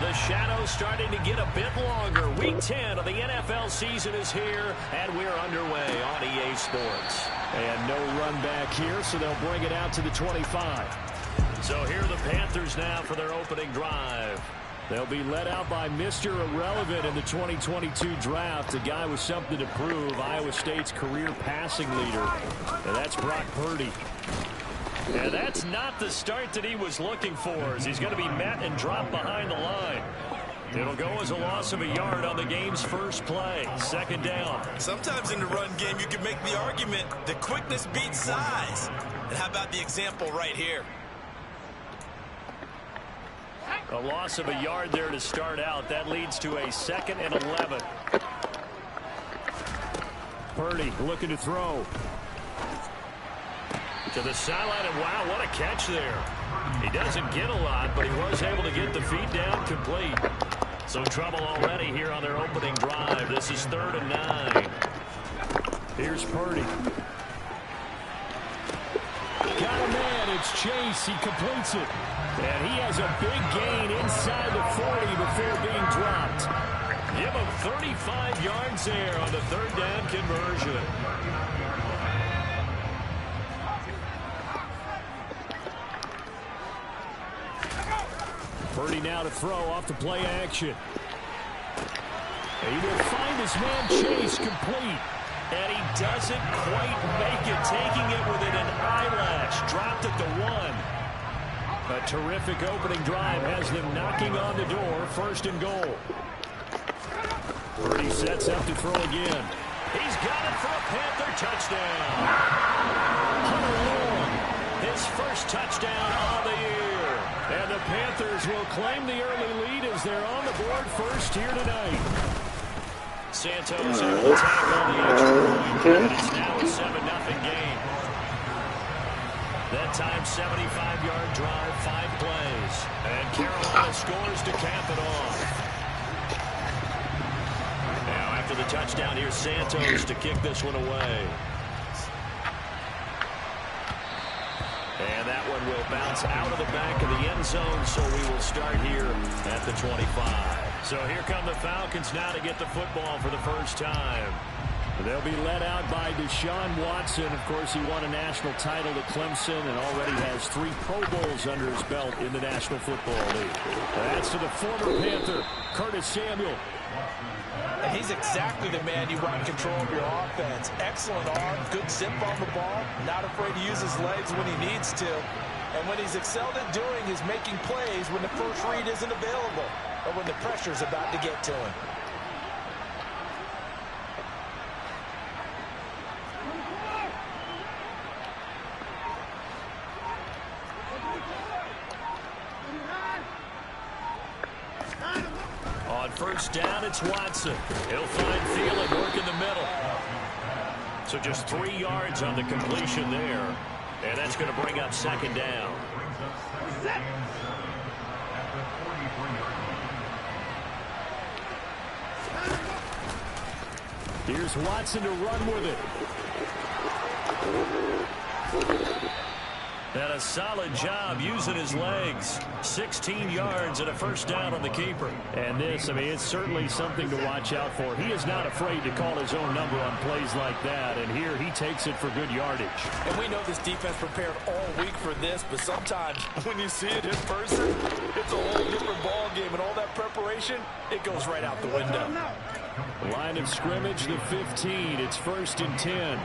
The shadow's starting to get a bit longer. Week 10 of the NFL season is here, and we're underway on EA Sports. And no run back here, so they'll bring it out to the 25. So here are the Panthers now for their opening drive. They'll be led out by Mr. Irrelevant in the 2022 draft, a guy with something to prove, Iowa State's career passing leader. And that's Brock Purdy. And that's not the start that he was looking for, as he's going to be met and dropped behind the line. It'll go as a loss of a yard on the game's first play. Second down. Sometimes in the run game, you can make the argument that quickness beats size. And how about the example right here? A loss of a yard there to start out. That leads to a 2nd and 11. Purdy looking to throw. To the sideline, and wow, what a catch there. He doesn't get a lot, but he was able to get the feet down complete. So trouble already here on their opening drive. This is 3rd and 9. Here's Purdy. Got a man, it's Chase, he completes it. And he has a big gain inside the 40 before being dropped. Give him 35 yards there on the 3rd down conversion. Purdy now to throw off the play action. He will find his man Chase complete. And he doesn't quite make it, taking it within an eyelash. Dropped at the 1. A terrific opening drive has them knocking on the door. 1st and goal. Purdy sets up to throw again. He's got it for a Panther touchdown. Hunter Long, his first touchdown on the year. And the Panthers will claim the early lead as they're on the board first here tonight. Santos able to tackle the extra point, and it's now a 7-0 game. That time, 75-yard drive, 5 plays. And Carolina scores to cap it off. Now, after the touchdown, here's Santos to kick this one away. And that one will bounce out of the back of the end zone, so we will start here at the 25. So here come the Falcons now to get the football for the first time. They'll be led out by Deshaun Watson. Of course, he won a national title at Clemson and already has 3 Pro Bowls under his belt in the National Football League. That's to the former Panther, Curtis Samuel. And he's exactly the man you want in control of your offense. Excellent arm, good zip on the ball, not afraid to use his legs when he needs to. And what he's excelled at doing is making plays when the first read isn't available or when the pressure's about to get to him. On first down, it's Watson. He'll find Thielen, work in the middle. So just 3 yards on the completion there. And that's going to bring up 2nd down. Here's Watson to run with it. And a solid job using his legs. 16 yards and a first down on the keeper. And this, I mean, it's certainly something to watch out for. He is not afraid to call his own number on plays like that. And here he takes it for good yardage. And we know this defense prepared all week for this, but sometimes when you see it in person, it's a whole different ball game. And all that preparation, it goes right out the window. Line of scrimmage, the 15. It's 1st and 10.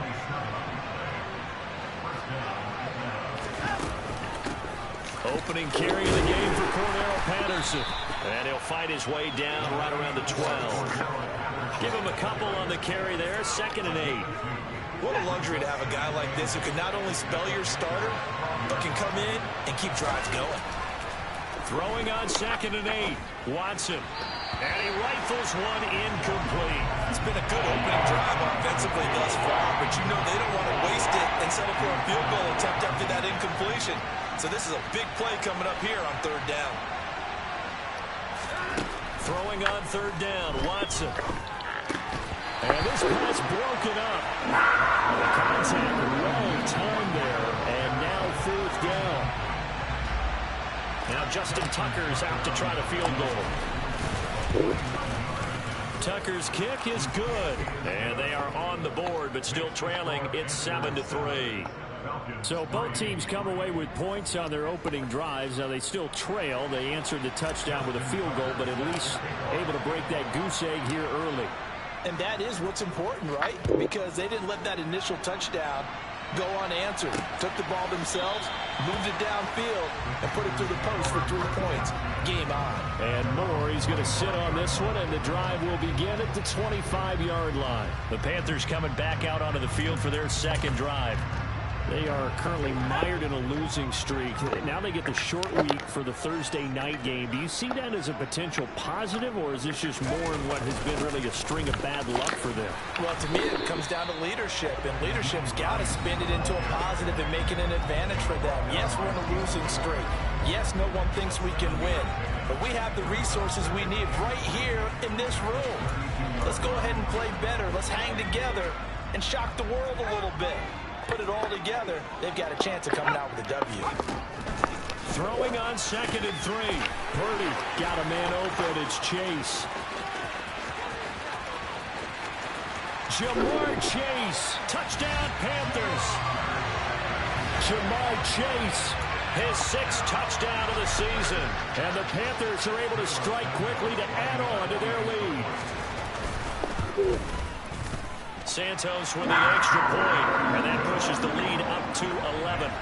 Opening carry of the game for Cornell Patterson. And he'll fight his way down right around the 12. Give him a couple on the carry there. 2nd and 8. What a luxury to have a guy like this who can not only spell your starter, but can come in and keep drives going. Throwing on 2nd and 8. Watson. And he rifles one incomplete. It's been a good opening drive offensively thus far, but you know they don't want to waste it and settle for a field goal attempt after that incompletion. So this is a big play coming up here on 3rd down. Throwing on 3rd down, Watson. And this pass broken up. The contact well timed there, and now 4th down. Now Justin Tucker's out to try to field goal. Tucker's kick is good. And they are on the board, but still trailing. It's 7-3. So both teams come away with points on their opening drives. Now they still trail. They answered the touchdown with a field goal, but at least able to break that goose egg here early. And that is what's important, right? Because they didn't let that initial touchdown go unanswered. Took the ball themselves, moved it downfield, and put it through the post for 3 points. Game on. And Moore, he's going to sit on this one, and the drive will begin at the 25-yard line. The Panthers coming back out onto the field for their second drive. They are currently mired in a losing streak. Now they get the short week for the Thursday night game. Do you see that as a potential positive, or is this just more in what has been really a string of bad luck for them? Well, to me, it comes down to leadership, and leadership's got to spin it into a positive and make it an advantage for them. Yes, we're in a losing streak. Yes, no one thinks we can win, but we have the resources we need right here in this room. Let's go ahead and play better. Let's hang together and shock the world a little bit. Put it all together, they've got a chance of coming out with a W. Throwing on 2nd and 3. Purdy got a man open. It's Chase. Jamar Chase. Touchdown, Panthers. Jamar Chase. His 6th touchdown of the season. And the Panthers are able to strike quickly to add on to their lead. Santos with the extra point, and that pushes the lead up to 11.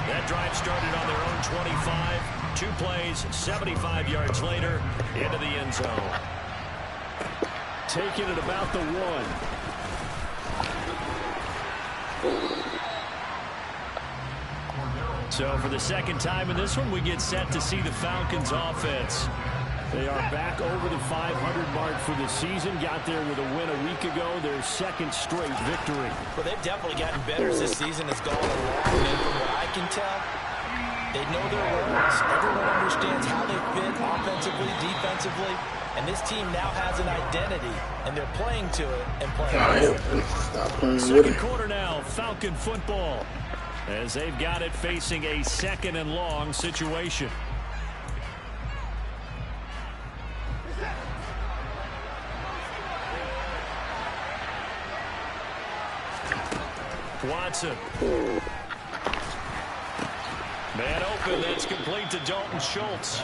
That drive started on their own 25. 2 plays, 75 yards later, into the end zone. Taking it about the 1. So for the second time in this one, we get set to see the Falcons offense. They are back over the 500 mark for the season. Got there with a win a week ago. Their 2nd straight victory. Well, they've definitely gotten better as this season has gone along. And from what I can tell, they know their roles. Everyone understands how they fit offensively, defensively. And this team now has an identity. And they're playing to it and playing it. Second quarter now, Falcon football. As they've got it facing a 2nd and long situation. Watson. Man open, that's complete to Dalton Schultz.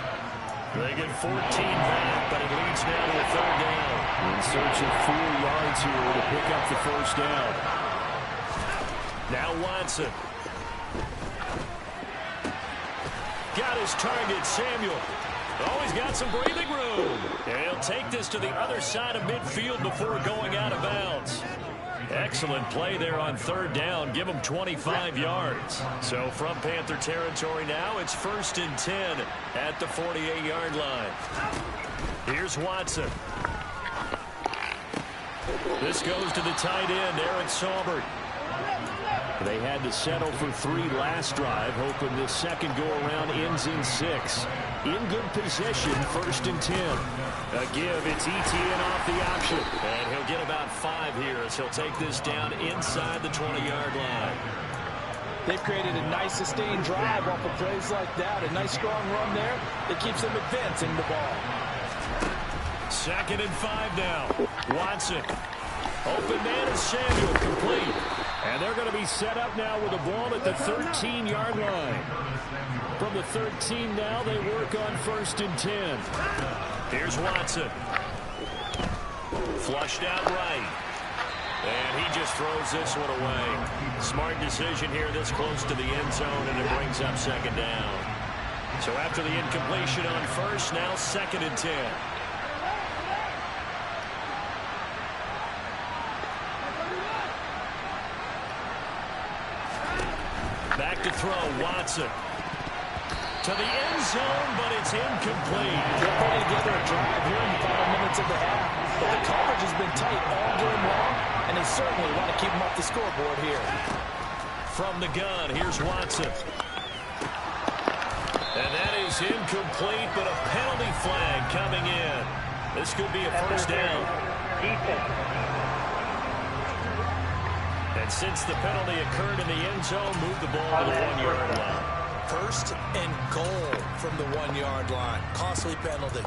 They get 14 back, but it leads now to a 3rd down. In search of 4 yards here to pick up the 1st down. Now Watson. Got his target, Samuel. Oh, he's got some breathing room. And he'll take this to the other side of midfield before going out of bounds. Excellent play there on 3rd down. Give him 25 yards. So from Panther territory now, it's 1st and 10 at the 48-yard line. Here's Watson. This goes to the tight end, Eric Saubert. They had to settle for 3 last drive, hoping this second go-around ends in 6. In good position, 1st and 10. A give, it's ETN off the option. And he'll get about 5 here as he'll take this down inside the 20-yard line. They've created a nice sustained drive off of plays like that. A nice strong run there that keeps them advancing the ball. 2nd and 5 now. Watson. Open man is Samuel, complete. And they're going to be set up now with the ball at the 13-yard line. From the 13 now, they work on 1st and 10. Here's Watson. Flushed out right. And he just throws this one away. Smart decision here this close to the end zone, and it brings up 2nd down. So after the incompletion on 1st, now 2nd and 10. Back to throw, Watson. To the end zone, but it's incomplete. They're putting together a drive here in the final minutes of the half. But the coverage has been tight all game long, and they certainly want to keep them off the scoreboard here. From the gun, here's Watson. And that is incomplete, but a penalty flag coming in. This could be a 1st down. And since the penalty occurred in the end zone, move the ball to the 1-yard line. First and goal from the 1-yard line. Costly penalty.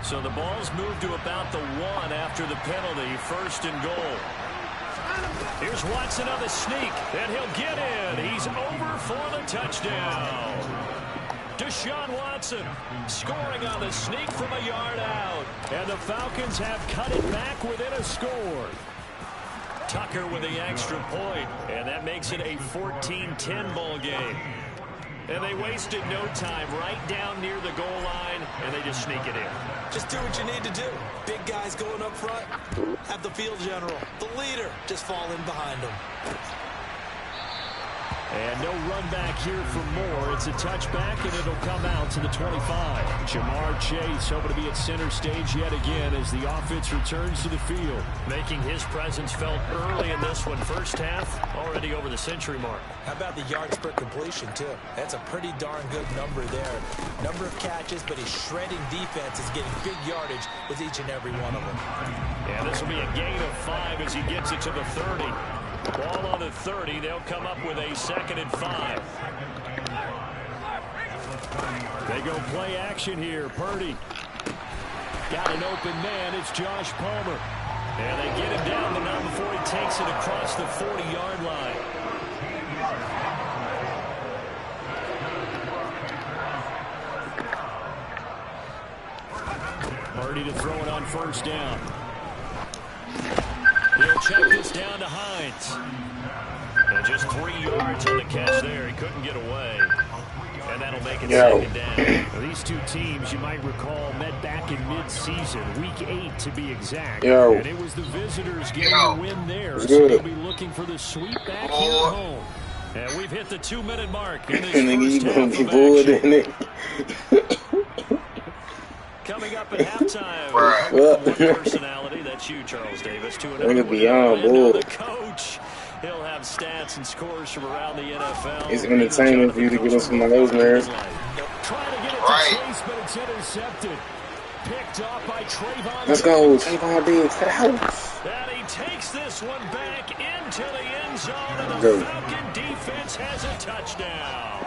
So the ball's moved to about the 1 after the penalty. First and goal. Here's Watson on the sneak, and he'll get in. He's over for the touchdown. Deshaun Watson scoring on the sneak from a yard out. And the Falcons have cut it back within a score. Tucker with the extra point, and that makes it a 14-10 ball game. And they wasted no time right down near the goal line, and they just sneak it in. Just do what you need to do. Big guys going up front. Have the field general, the leader, just fall in behind them. And no run back here for Moore. It's a touchback, and it'll come out to the 25. Jamar Chase hoping to be at center stage yet again as the offense returns to the field. Making his presence felt early in this one. First half, already over the century mark. How about the yards per completion, too? That's a pretty darn good number there. Number of catches, but his shredding defense is getting big yardage with each and every one of them. And this will be a gain of 5 as he gets it to the 30. Ball on the 30. They'll come up with a 2nd and 5. They go play action here. Purdy. Got an open man. It's Josh Palmer. And they get him down, but not before he takes it across the 40-yard line. Purdy to throw it on first down. He'll check this down to Hines. And just 3 yards on the catch there. He couldn't get away. And that'll make it 2nd down. Now, these two teams, you might recall, met back in mid-season, week 8 to be exact. And it was the visitors getting the win there. So they'll be looking for the sweep back here at home. And we've hit the 2-minute mark in this first half of action. Coming up at halftime, one personality, that's you, Charles Davis. To another coach. He'll have stats and scores from around the NFL. It's entertainment for you to get on some of those nerves. Trying to get it to Chase, but it's intercepted. Picked off by Trayvon. Let's go, Trayvon Diggs to the house. And he takes this one back into the end zone, and the Falcon defense has a touchdown.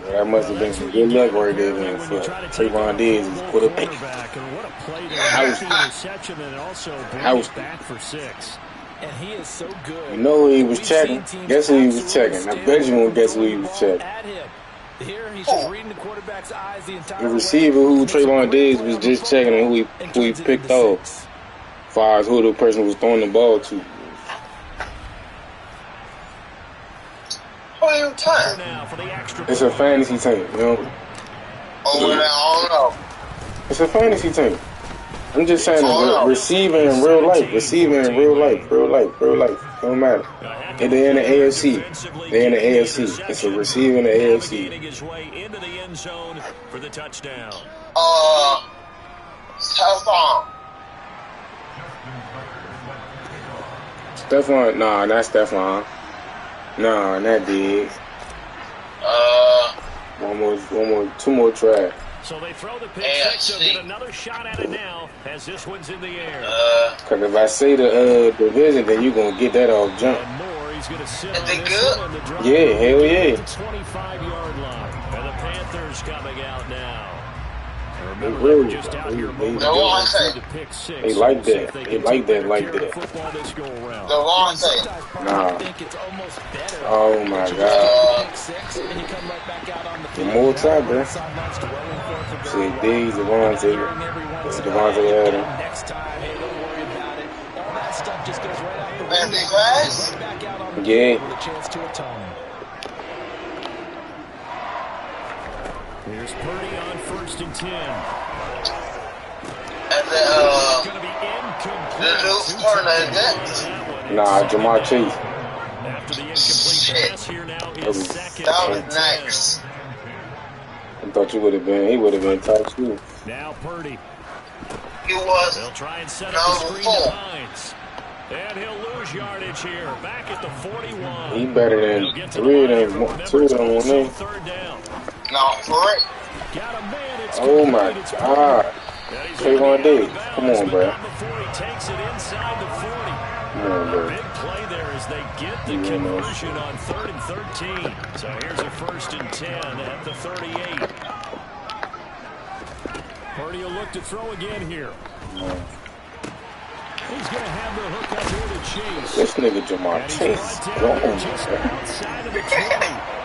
That must have been some good luck right there, man, for Trayvon Diggs to put a pick. What a play there. House. The interception and also bring it back for 6. And he is so good. You know who he was checking? Guess who he was checking? I bet you won't guess who he was checking. Here he's just reading the quarterback's eyes the entire The receiver who Trayvon Diggs was just checking and who he picked off, as far as who the person was throwing the ball to. What are you playing? It's a fantasy team, you know? I don't know. It's a fantasy team. I'm just saying, receiving in real life. Receiving in real life. Real life. Don't matter. And they're in the AFC. They're in the AFC. It's a receiver in the AFC. Stephon. Nah, not Stephon. Nah, not Diggs. Two more tries. So they throw the pick six. They'll get another shot at it now as this one's in the air. Because if I say the division, then you're going to get that off jump. And Moore, he's going to sit Is on they this good? one, the drive Yeah, hell yeah. 25-yard line. And the Panthers coming out now. Remember, really, they were just out here moving the pick six. They like We'll that. They like that. Football this go around. The wrong thing. Nah. Oh my God. The more time, bro. See, Diggs, Devontae Adams. Next time, hey, don't worry about it. All that stuff just goes right out the Man, window. they glass? Right back out on the Yeah. field with a chance to atone. Here's Purdy on 1st and 10. And then, Going to be incomplete. the dude's corner is next. Nah, Jamar Chase. After the incomplete pass here now is 2nd That and was 10. nice. I thought he would have been top 2. Now Purdy. He was They'll try and set up the screen to Hines. And he'll lose yardage here. Back at the 41. He better than 3 of them, 2 of them on there. 3rd down. no for it. Got a man. It's Oh my complete. It's God. Trayvon Diggs. Come on, bro. Before he takes it inside the 40. Come on, bro. Big play there as they get the conversion on 3rd and 13. So here's a 1st and 10 at the 38. Purdy will look to throw again here. He's going to have the hook up here to Chase. This nigga Jamar Chase. Just outside of the 20.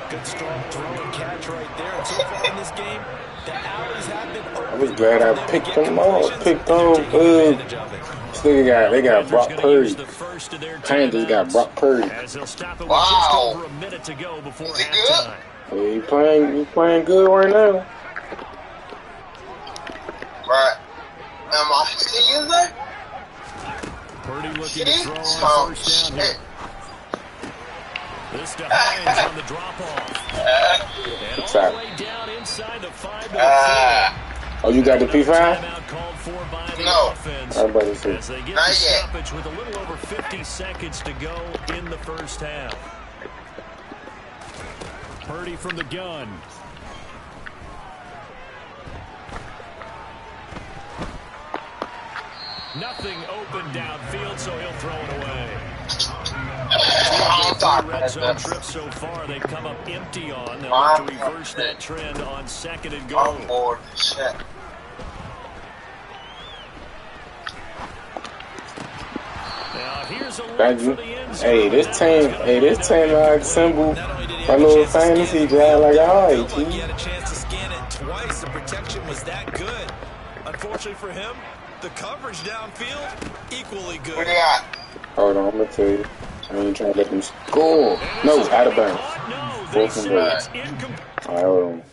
Good strong throw and catch right there. And so far in this game, the alleys have been open. I was glad I picked them up. This nigga they got Brock Purdy. Panthers got Brock Purdy. Wow. Over a minute to go before Is he halftime. Hey, he playing good right now. Right. Am I seeing that? Purdy looking to throw on 1st down here. This to Hines on the drop-off. And all the way down inside the 5 to the 4. Oh, you got the P5? Timeout called for by the No. offense. I'm about to say. As they get Not the yet. stoppage with a little over 50 seconds to go in the 1st half. Purdy from the gun. Nothing open downfield, so he'll throw it away. Red zone trip so far, they've come up empty on. They'll have to reverse that trend on 2nd and goal. I'm bored. Shit. Now here's a Thank look you. for the end zone. Hey, this team I assembled my little fantasy draft like alright, He had a chance to scan it twice. The protection was that good. Unfortunately for him, the coverage downfield equally What good. do you got? Hold on, I'm gonna tell you. I ain't trying to let them score. No, out of bounds. No, they Fourth and say goal. it's incomplete. Alright, hold on.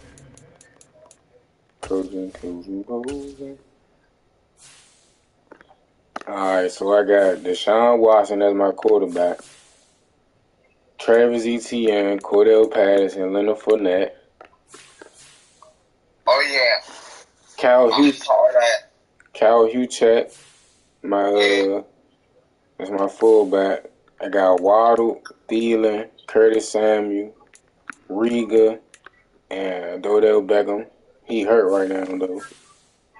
Closing. Alright, so I got Deshaun Watson as my quarterback. Travis Etienne, Cordell Patterson, Leonard Fournette. Oh, yeah. Cal I saw that. Huchett, that's my fullback. I got Waddle, Thielen, Curtis Samuel, Riga, and Odell Beckham. He hurt right now though.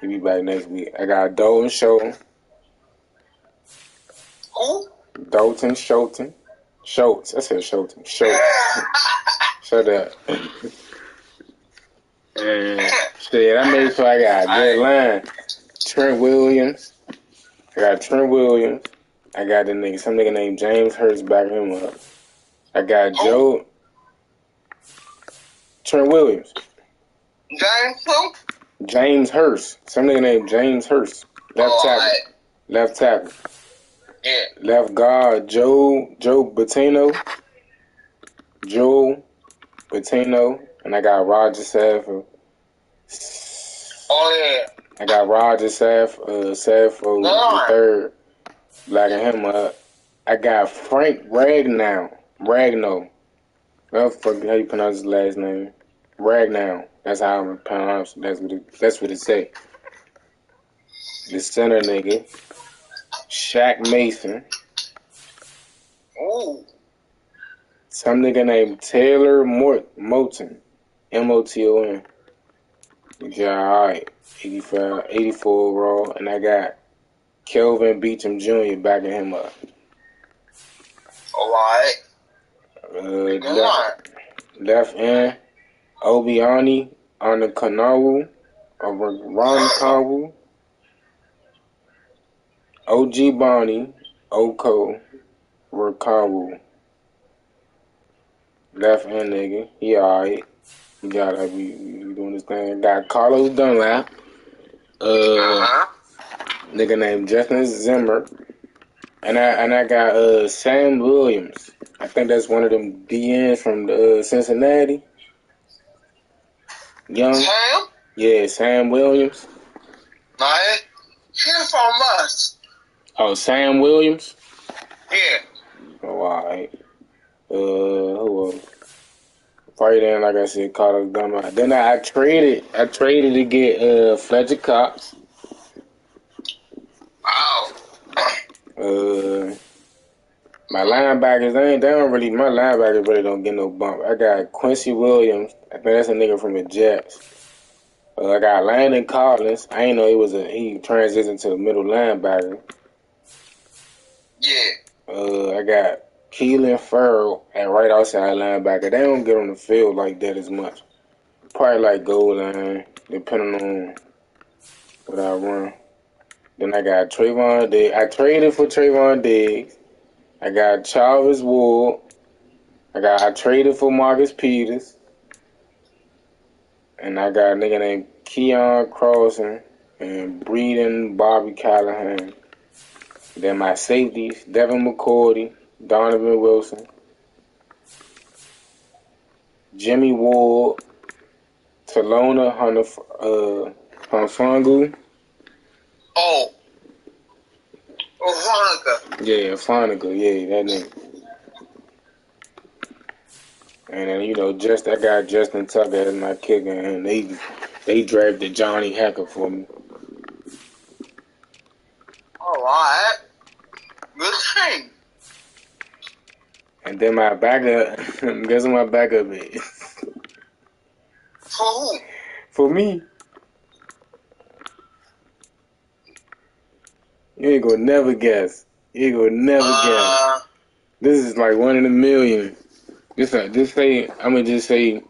He'll be back next week. I got Dalton Schultz. Who? Dalton Schultz. Schultz. I said Schultz. Schultz. Shut up. And shit, I made sure I got a good line. Trent Williams. I got Trent Williams. I got some nigga named James Hurst backing him up. I got Joe. Trent Williams. James who? James Hurst. Some nigga named James Hurst. Left tackle. Left tackle. Yeah. Left guard, Joe Bettino. Joe Bettino. And I got Roger Safford. Oh, yeah. I got Roger Safford the third, backing him up. I got Frank Ragnow. How you pronounce his last name? Ragnow. That's how I'm pronounce it. That's what it say. The center nigga. Shaq Mason. Ooh. Some nigga named Taylor Moton. Moton. Yeah, alright. 84 overall. And I got Kelvin Beachum Jr. backing him up. Alright. Left end, Obiani on the Kanawu, Ron Kawu, OG Bonnie, Oko, Rakawu. Left end nigga, he alright. He gotta be doing this thing. Got Carlos Dunlap, nigga named Justin Zimmer, and I got Sam Williams. I think that's one of them DNs from Cincinnati. Young. Sam? Yeah, Sam Williams. Nah, he's from us. Oh, Sam Williams? Yeah. Oh, alright. Who else? Probably then, like I said, Carlos Dunlap. Then I traded to get Fletcher Cox. Wow. My linebackers, my linebackers really don't get no bump. I got Quincy Williams. I think that's a nigga from the Jets. I got Landon Collins. I ain't know he transitioned to the middle linebacker. Yeah. I got Keelan Farrell at right outside linebacker. They don't get on the field like that as much. Probably like goal line, depending on what I run. Then I got Trayvon Diggs. I traded for Trayvon Diggs. I got Chavez Ward. I traded for Marcus Peters. And I got a nigga named Keon Crossan and Breeden Bobby Callahan. Then my safeties, Devin McCourty, Donovan Wilson, Jimmy Ward, Talona Hunfungu. Oh, Hanukkah. Yeah, Fanica. Yeah, that nigga. And then, I got Justin Tucker as my kicker, and they drafted Johnny Hacker for me. All right. Good thing. And then my backup, guess what my backup is? For who? For me. You ain't gonna never guess. You ain't gonna never guess. This is like 1 in a million. Just say, I'ma just say, if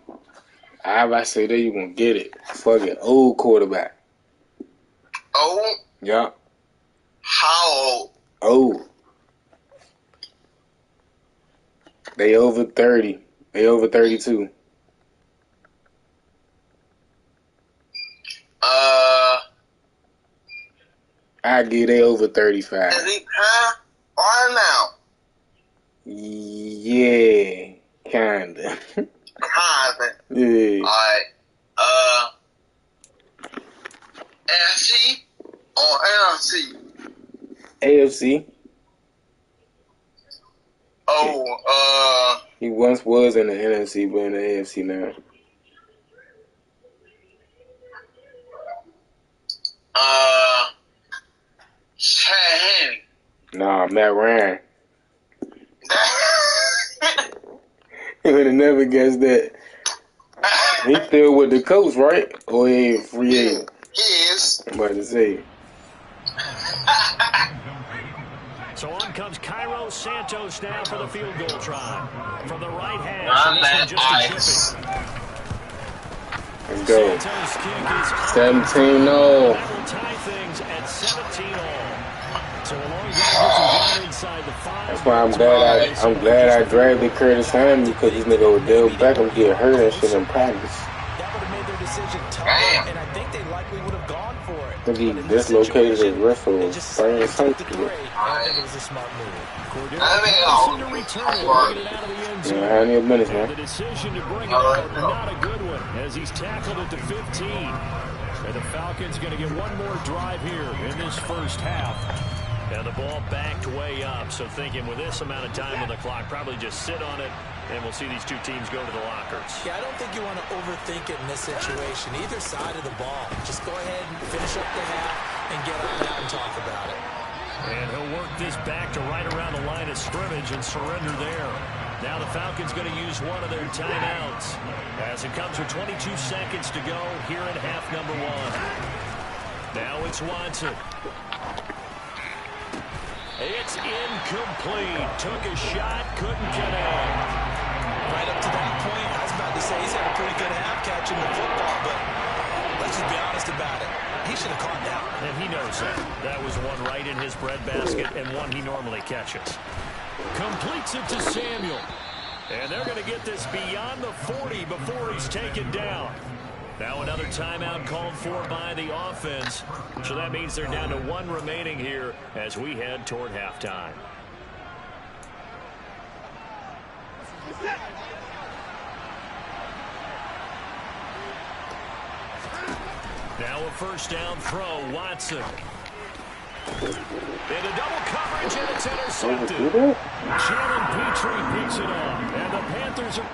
I say that, you gonna get it. Fucking old quarterback. Old? Yeah. How old? Old. They over 30. They over 32. I give they over 35. Is he high or now? Yeah, kinda. Kinda. Yeah. Alright. NFC or NFC? AFC. Oh, He once was in the NFC, but in the AFC now. Chad Henne. Nah, Matt Ryan. He would have never guessed that. He still with the coach, right? Or he ain't free agent? He is. I'm about to say. So on comes Cairo Santos now for the field goal try. From the right hash, just a chipping. Let's go. 17-0. That will tie things at 17-all. So a long drive inside the 5. That's why I'm glad I drafted Curtis Samuel, because this nigga Odell Beckham get hurt and shit in practice. That would have made their decision tougher, and I think they likely would have gone for it. I think he dislocated his wrist or sprained something. I think it was a smart move. Yeah, how many minutes, man? The decision to bring it out, not a good one, as he's tackled at the 15. And the Falcons going to get one more drive here in this first half. And the ball backed way up, so thinking with this amount of time on the clock, probably just sit on it, and we'll see these two teams go to the lockers. Yeah, I don't think you want to overthink it in this situation. Either side of the ball. Just go ahead and finish up the half and get on out and talk about it. And he'll work this back to right around the line of scrimmage and surrender there. Now the Falcons going to use one of their timeouts as it comes with 22 seconds to go here in half number 1. Now it's Watson. It's incomplete. Took a shot, couldn't connect. Right up to that point, I was about to say he's had a pretty good half catching the football, but let's just be honest about it. He should have caught that. And he knows that. That was one right in his breadbasket and one he normally catches. Completes it to Samuel. And they're going to get this beyond the 40 before he's taken down. Now another timeout called for by the offense. So that means they're down to 1 remaining here as we head toward halftime. Now a first down throw, Watson. Into double coverage, and it's intercepted. Jalen Petrie picks it up, and the Panthers are...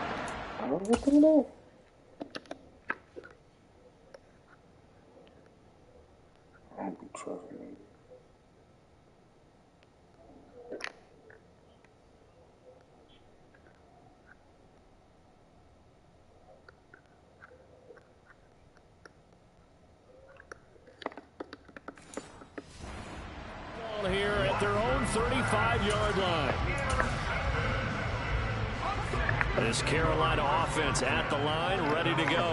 Here at their own 35-yard line. This Carolina offense at the line, ready to go.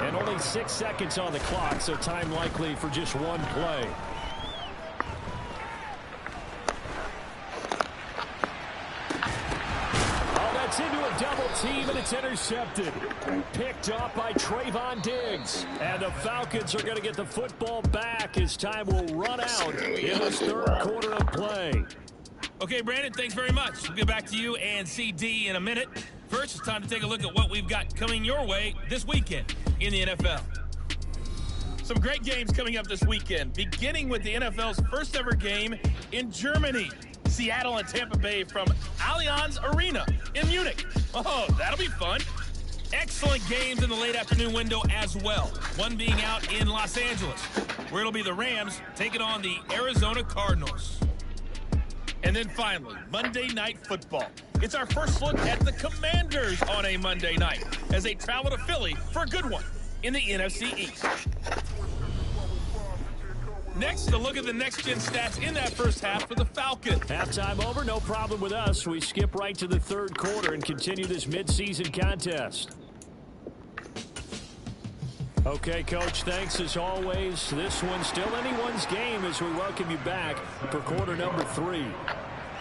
And only 6 seconds on the clock, so time likely for just one play. Into a double team, and it's intercepted. Picked off by Trayvon Diggs. And the Falcons are going to get the football back as time will run out in this third quarter of play. Okay, Brandon, thanks very much. We'll get back to you and CD in a minute. First, it's time to take a look at what we've got coming your way this weekend in the NFL. Some great games coming up this weekend, beginning with the NFL's first ever game in Germany. Seattle and Tampa Bay from Allianz Arena in Munich. Oh, that'll be fun. Excellent games in the late afternoon window as well. One being out in Los Angeles, where it'll be the Rams taking on the Arizona Cardinals. And then finally, Monday Night Football. It's our first look at the Commanders on a Monday night as they travel to Philly for a good one in the NFC East. Next, a look at the next-gen stats in that first half for the Falcons. Halftime over, no problem with us. We skip right to the third quarter and continue this midseason contest. Okay, Coach, thanks as always. This one's still anyone's game as we welcome you back for quarter number 3.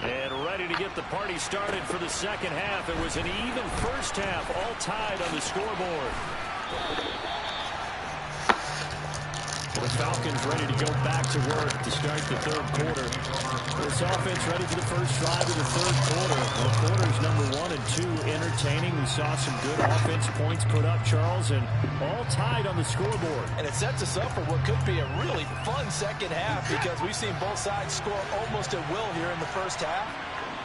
And ready to get the party started for the second half. It was an even first half, all tied on the scoreboard. The Falcons ready to go back to work to start the third quarter. This offense ready for the first drive of the third quarter. Well, quarters number 1 and 2 entertaining. We saw some good offense points put up, Charles, and all tied on the scoreboard. And it sets us up for what could be a really fun second half because we've seen both sides score almost at will here in the first half.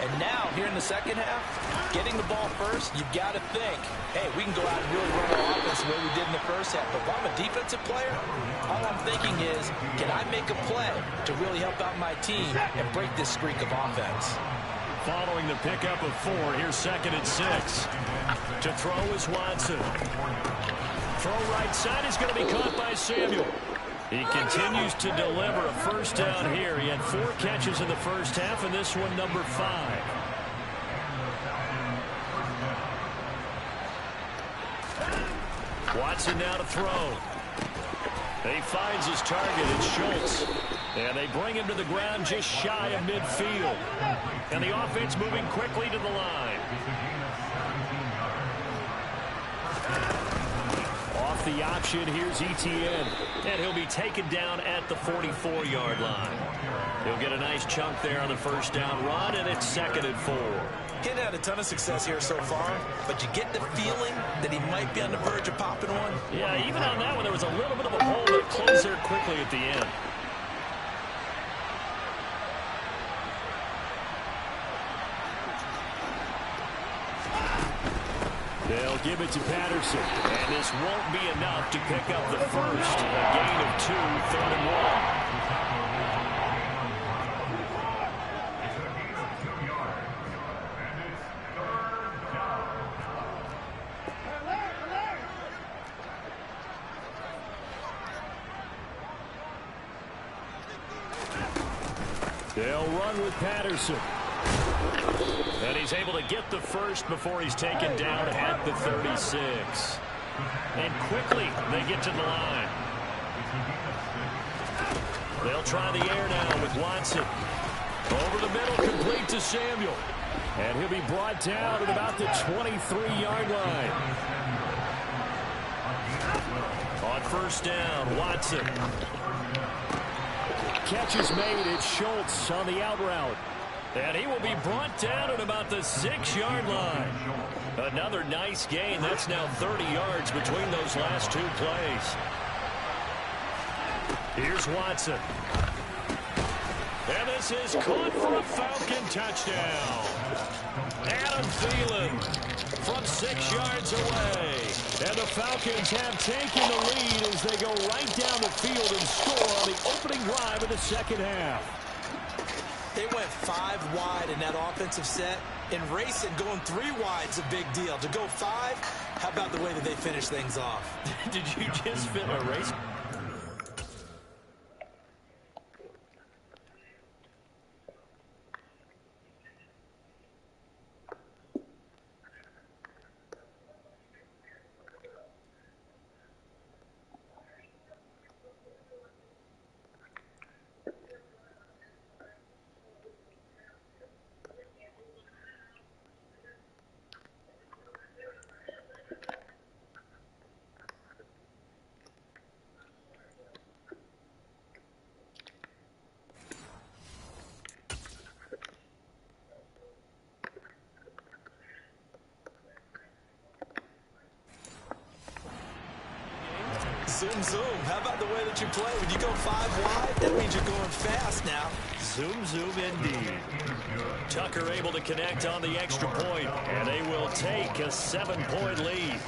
And now, here in the second half, getting the ball first, you've got to think, hey, we can go out and really run our offense the way we did in the first half. But if I'm a defensive player, all I'm thinking is, can I make a play to really help out my team and break this streak of offense? Following the pickup of 4, here's 2nd and 6. To throw is Watson. Throw right side is going to be caught by Samuel. He continues to deliver a first down here. He had 4 catches in the first half, and this one number 5. Watson now to throw. He finds his target. It's Schultz. And they bring him to the ground just shy of midfield. And the offense moving quickly to the line. Off the option, here's Etienne. And he'll be taken down at the 44-yard line. He'll get a nice chunk there on the first down run, and it's 2nd and 4. Getting had a ton of success here so far, but you get the feeling that he might be on the verge of popping one. Yeah, even on that one, there was a little bit of a hole that closed there quickly at the end. They'll give it to Patterson. And this won't be enough to pick up the first. A gain of 2, 3rd and 1. They'll run with Patterson. And he's able to get the first before he's taken down at the 36. And quickly they get to the line. They'll try the air now with Watson. Over the middle, complete to Samuel. And he'll be brought down at about the 23-yard line. On first down, Watson. Catch is made. It's Schultz on the out route. And he will be brought down at about the 6-yard line. Another nice gain. That's now 30 yards between those last 2 plays. Here's Watson. And this is caught for a Falcon touchdown. Adam Thielen from 6 yards away. And the Falcons have taken the lead as they go right down the field and score on the opening drive of the second half. They went 5 wide in that offensive set. In racing, going 3 wide's a big deal. To go 5, how about the way that they finish things off? Did you just fit a race? Zoom, zoom. How about the way that you play? When you go 5 wide, that means you're going fast now. Zoom, zoom indeed. Tucker able to connect on the extra point, and they will take a 7-point lead.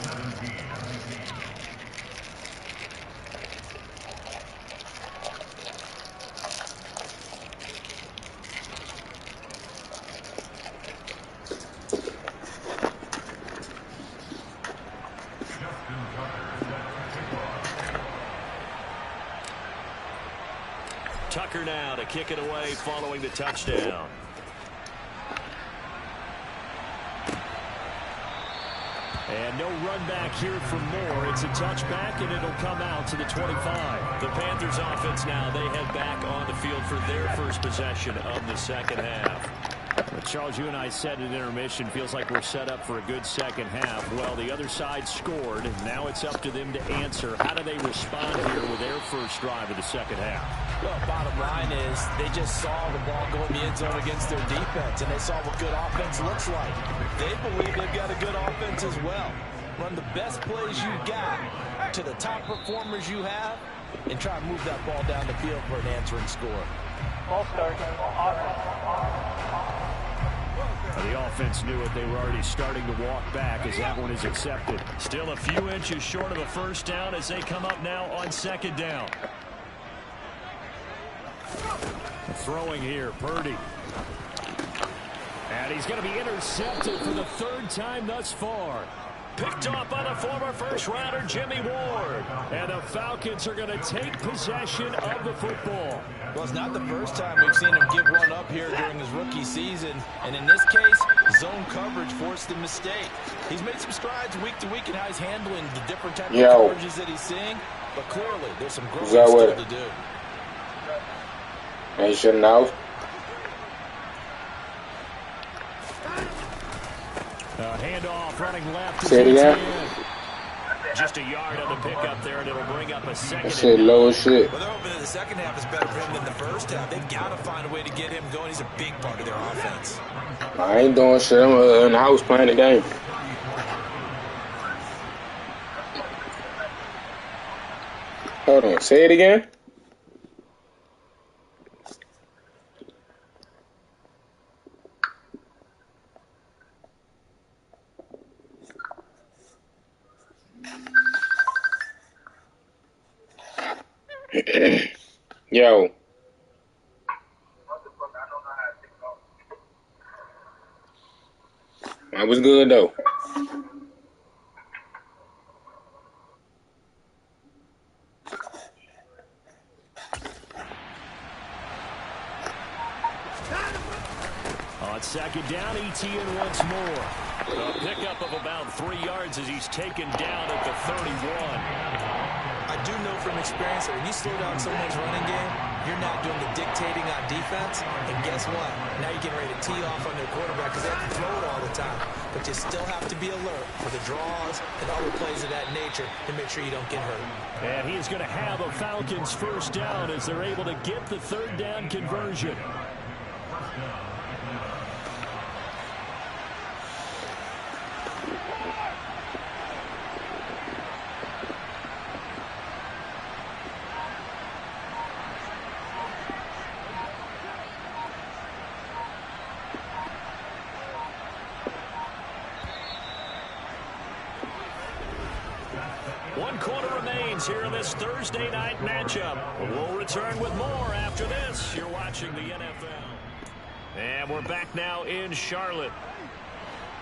Tucker now to kick it away following the touchdown. And no run back here for more. It's a touchback, and it'll come out to the 25. The Panthers offense now, they head back on the field for their first possession of the second half. Charles, you and I said at intermission, feels like we're set up for a good second half. Well, the other side scored, and now it's up to them to answer. How do they respond here with their first drive of the second half? Well, bottom line is they just saw the ball go in the end zone against their defense, and they saw what good offense looks like. They believe they've got a good offense as well. Run the best plays you got to the top performers you have, and try to move that ball down the field for an answering score. Ball start. The offense knew it. They were already starting to walk back as that one is accepted. Still a few inches short of a first down as they come up now on second down. Throwing here, Purdy. And he's going to be intercepted for the third time thus far. Picked off by the former first-rounder Jimmy Ward. And the Falcons are going to take possession of the football. Well, it's not the first time we've seen him give one up here during his rookie season. And in this case, zone coverage forced the mistake. He's made some strides week to week in how he's handling the different types of coverages that he's seeing. But clearly, there's some growth still to do. Ain't shouldn't out. Handoff running left. Say it again. Just a yard on the pickup there, and it'll bring up a second. Shit, low as shit. Well, they're hoping that the second half is better for him than the first half. They've got to find a way to get him going. He's a big part of their offense. I ain't doing shit. I'm in the house playing the game. Hold on. Say it again. Yo. That was good though. On second down, ETN once more. A pickup of about 3 yards as he's taken down at the 31. I do know from experience that when you slow down someone's running game, you're not doing the dictating on defense. And guess what? Now you're getting ready to tee off on their quarterback because they have to throw it all the time. But you still have to be alert for the draws and other plays of that nature to make sure you don't get hurt. And he's going to have a Falcons first down as they're able to get the third down conversion. Here in this Thursday night matchup. We'll return with more after this. You're watching the NFL. And we're back now in Charlotte.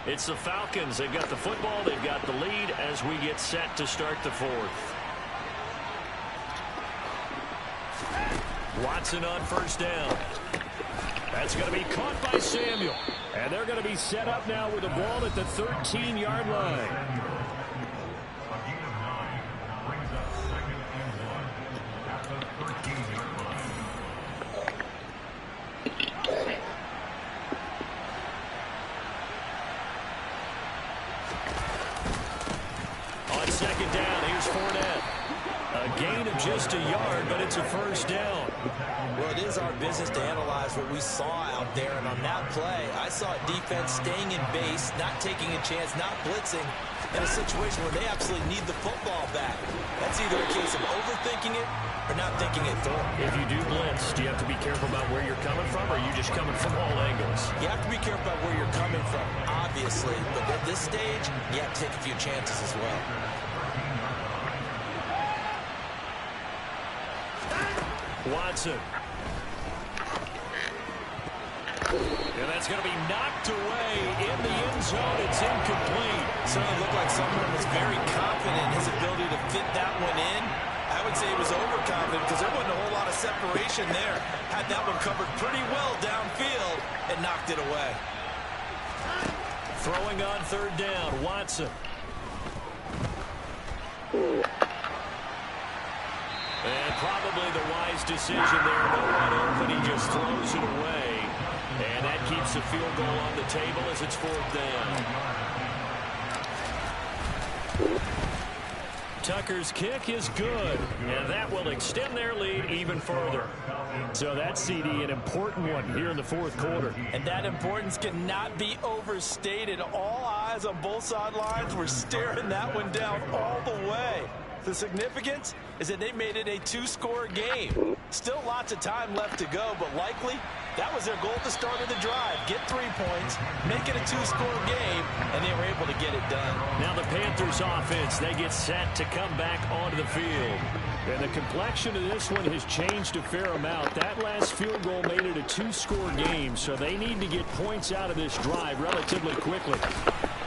It's the Falcons. They've got the football. They've got the lead as we get set to start the fourth. Watson on first down. That's going to be caught by Samuel. And they're going to be set up now with the ball at the 13-yard line. Just a yard, but it's a first down. Well, it is our business to analyze what we saw out there, and on that play, I saw defense staying in base, not taking a chance, not blitzing, in a situation where they absolutely need the football back. That's either a case of overthinking it or not thinking it through. If you do blitz, do you have to be careful about where you're coming from, or are you just coming from all angles? You have to be careful about where you're coming from, obviously. But at this stage, you have to take a few chances as well. Watson. And that's going to be knocked away in the end zone. It's incomplete. Certainly looked like someone was very confident in his ability to fit that one in. I would say he was overconfident because there wasn't a whole lot of separation there. Had that one covered pretty well downfield and knocked it away. Throwing on third down, Watson. And probably the wise decision there. No one open, he just throws it away. And that keeps the field goal on the table as it's fourth down. Tucker's kick is good, and that will extend their lead even further. So that's, CD, an important one here in the fourth quarter. And that importance cannot be overstated. All eyes on both sidelines were staring that one down all the way. The significance is that they made it a two-score game. Still lots of time left to go, but likely that was their goal at the start of the drive. Get 3 points, make it a two-score game, and they were able to get it done. Now the Panthers offense, they get set to come back onto the field. And the complexion of this one has changed a fair amount. That last field goal made it a two-score game, so they need to get points out of this drive relatively quickly.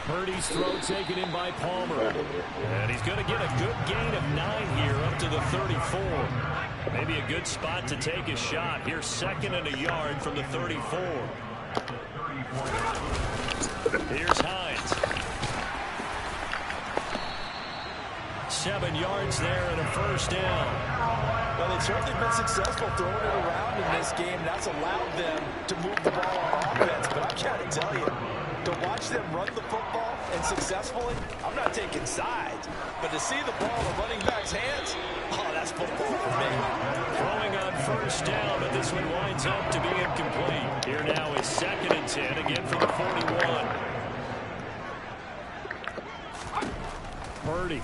Purdy's throw taken in by Palmer. And he's going to get a good gain of 9 here up to the 34. Maybe a good spot to take a shot. Here's 2nd and a yard from the 34. Here's Hines. 7 yards there and a first down. Well, they've certainly been successful throwing it around in this game. That's allowed them to move the ball on offense. But I got to tell you, to watch them run the football and successfully, I'm not taking sides. But to see the ball in the running back's hands, oh, that's football for me. Throwing on first down, but this one winds up to be incomplete. Here now is 2nd and 10, again for the 41. Purdy.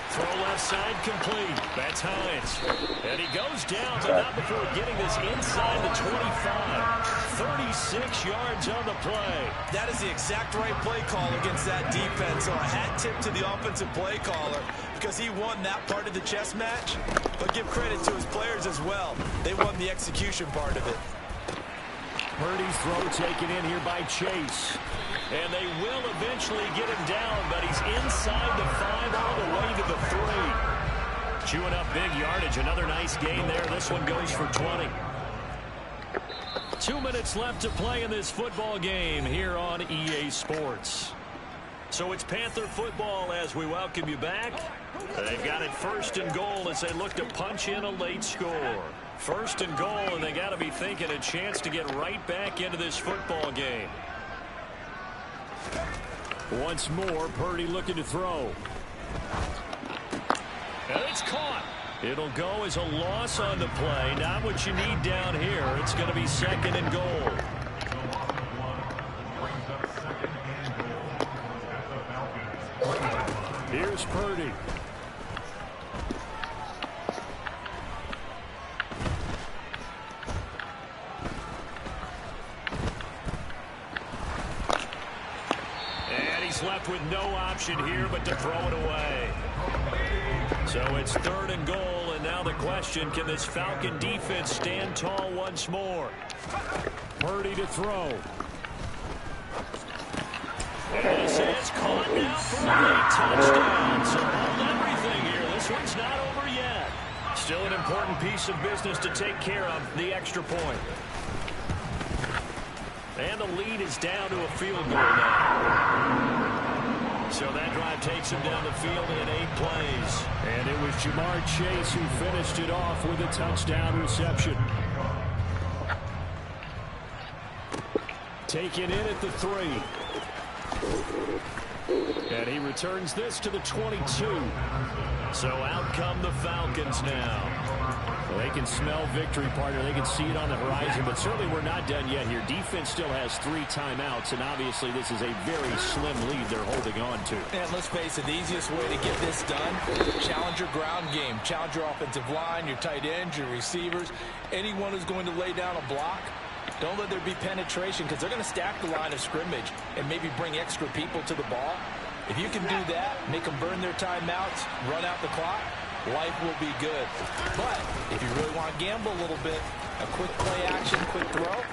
Throw left side complete. That's Hines. And he goes down, but not before getting this inside the 25. 36 yards on the play. That is the exact right play call against that defense. So a hat tip to the offensive play caller because he won that part of the chess match. But give credit to his players as well. They won the execution part of it. Purdy's throw taken in here by Chase. And they will eventually get him down, but he's inside the 5 all the way to the 3. Chewing up big yardage. Another nice gain there. This one goes for 20. 2 minutes left to play in this football game here on EA Sports. So it's Panther football as we welcome you back. They've got it 1st and goal as they look to punch in a late score. 1st and goal, and they got to be thinking a chance to get right back into this football game. Once more, Purdy looking to throw. And it's caught. It'll go as a loss on the play. Not what you need down here. It's going to be 2nd and goal. Here's Purdy. Left with no option here but to throw it away. So it's 3rd and goal, and now the question, can this Falcon defense stand tall once more? Purdy to throw. And this is caught now for a touchdown. So hold everything here. This one's not over yet. Still an important piece of business to take care of, the extra point. And the lead is down to a field goal now. So that drive takes him down the field in 8 plays. And it was Jamar Chase who finished it off with a touchdown reception. Taken in at the 3. And he returns this to the 22. So out come the Falcons now. Well, they can smell victory, partner. They can see it on the horizon, but certainly we're not done yet here. Defense still has 3 timeouts, and obviously this is a very slim lead they're holding on to. And let's face it, the easiest way to get this done, challenge your ground game. Challenge your offensive line, your tight ends, your receivers, anyone who's going to lay down a block. Don't let there be penetration because they're going to stack the line of scrimmage and maybe bring extra people to the ball. If you can do that, make them burn their timeouts, run out the clock, life will be good. But if you really want to gamble a little bit, a quick play action, quick throw,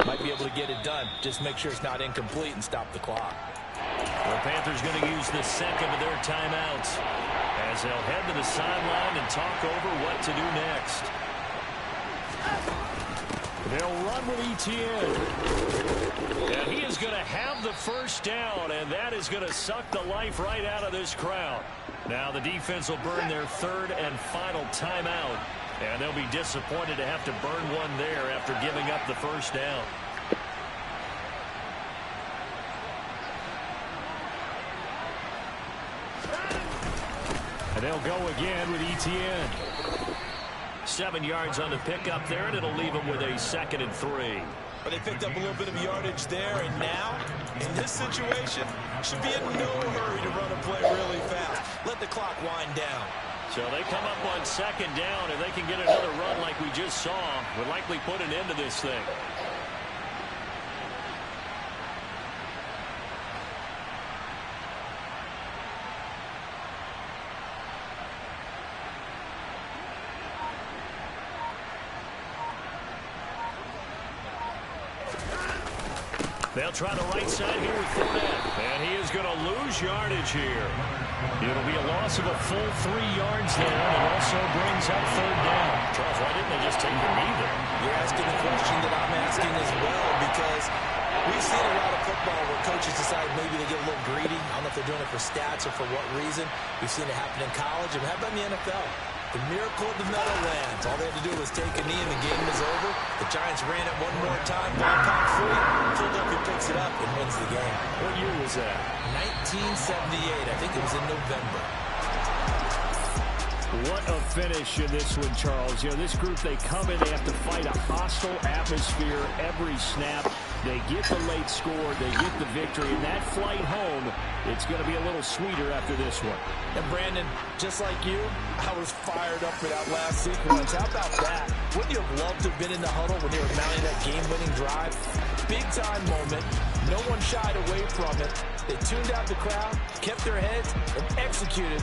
might be able to get it done. Just make sure it's not incomplete and stop the clock. The Panthers going to use the second of their timeouts as they'll head to the sideline and talk over what to do next. They'll run with Etienne. And he is going to have the first down, and that is going to suck the life right out of this crowd. Now the defense will burn their third and final timeout, and they'll be disappointed to have to burn one there after giving up the first down. And they'll go again with Etienne. 7 yards on the pickup there, and it'll leave them with a 2nd and 3. But they picked up a little bit of yardage there, and now, in this situation, should be in no hurry to run a play really fast. Let the clock wind down. So they come up on 2nd down. If they can get another run like we just saw, would likely put an end to this thing. They'll try the right side here with Fournette. And he is going to lose yardage here. It'll be a loss of a full 3 yards there, and it also brings up 3rd down. Charles, why didn't they just take the knee there? You're asking the question that I'm asking as well, because we've seen a lot of football where coaches decide maybe they get a little greedy. I don't know if they're doing it for stats or for what reason. We've seen it happen in college. And how about in the NFL? The miracle of the Meadowlands. All they had to do was take a knee and the game was over. The Giants ran it one more time. Ball caught free. Philadelphia picks it up and wins the game. What year was that? 1978. I think it was in November. What a finish in this one, Charles. You know, this group, they come in, they have to fight a hostile atmosphere every snap. They get the late score, they get the victory, and that flight home, it's going to be a little sweeter after this one. And Brandon, just like you, I was fired up for that last sequence. How about that? Wouldn't you have loved to have been in the huddle when they were mounting that game-winning drive? Big-time moment. No one shied away from it. They tuned out the crowd, kept their heads, and executed.